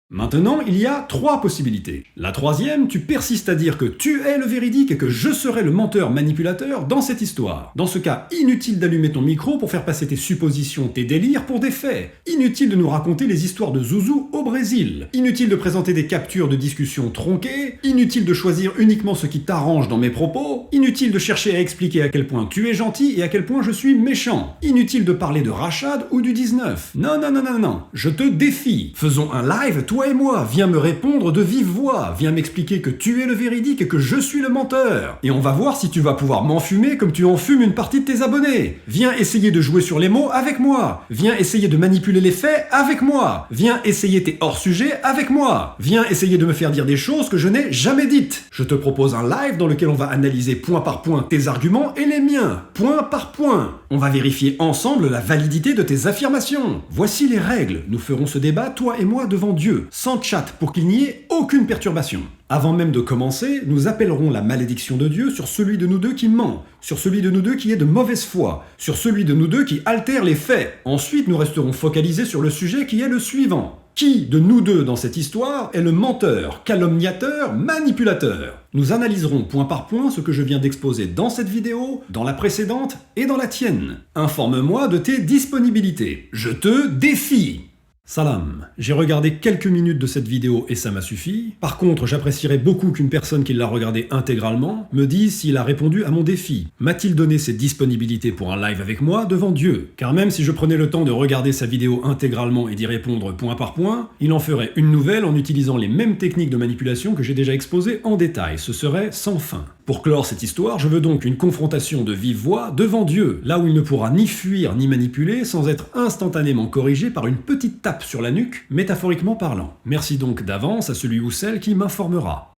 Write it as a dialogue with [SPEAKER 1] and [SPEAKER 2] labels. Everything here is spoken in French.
[SPEAKER 1] Maintenant, il y a 3 possibilités. La troisième, tu persistes à dire que tu es le véridique et que je serai le menteur manipulateur dans cette histoire. Dans ce cas, inutile d'allumer ton micro pour faire passer tes suppositions, tes délires pour des faits. Inutile de nous raconter les histoires de Zouzou au Brésil. Inutile de présenter des captures de discussions tronquées. Inutile de choisir uniquement ce qui t'arrange dans mes propos. Inutile de chercher à expliquer à quel point tu es gentil et à quel point je suis méchant. Inutile de parler de Rachad ou du 19. Non, je te défie. Faisons un live, toi et moi, viens me répondre de vive voix, viens m'expliquer que tu es le véridique et que je suis le menteur. Et on va voir si tu vas pouvoir m'enfumer comme tu enfumes une partie de tes abonnés. Viens essayer de jouer sur les mots avec moi. Viens essayer de manipuler les faits avec moi. Viens essayer tes hors-sujets avec moi. Viens essayer de me faire dire des choses que je n'ai jamais dites. Je te propose un live dans lequel on va analyser point par point tes arguments et les miens, point par point. On va vérifier ensemble la validité de tes affirmations. Voici les règles. Nous ferons ce débat, toi et moi, devant Dieu, sans chat, pour qu'il n'y ait aucune perturbation. Avant même de commencer, nous appellerons la malédiction de Dieu sur celui de nous deux qui ment, sur celui de nous deux qui est de mauvaise foi, sur celui de nous deux qui altère les faits. Ensuite, nous resterons focalisés sur le sujet qui est le suivant. Qui de nous deux dans cette histoire est le menteur, calomniateur, manipulateur? Nous analyserons point par point ce que je viens d'exposer dans cette vidéo, dans la précédente et dans la tienne. Informe-moi de tes disponibilités. Je te défie! Salam, j'ai regardé quelques minutes de cette vidéo et ça m'a suffi. Par contre, j'apprécierais beaucoup qu'une personne qui l'a regardée intégralement me dise s'il a répondu à mon défi. M'a-t-il donné ses disponibilités pour un live avec moi devant Dieu? Car même si je prenais le temps de regarder sa vidéo intégralement et d'y répondre point par point, il en ferait une nouvelle en utilisant les mêmes techniques de manipulation que j'ai déjà exposées en détail. Ce serait sans fin. Pour clore cette histoire, je veux donc une confrontation de vive voix devant Dieu, là où il ne pourra ni fuir ni manipuler sans être instantanément corrigé par une petite tape sur la nuque, métaphoriquement parlant. Merci donc d'avance à celui ou celle qui m'informera.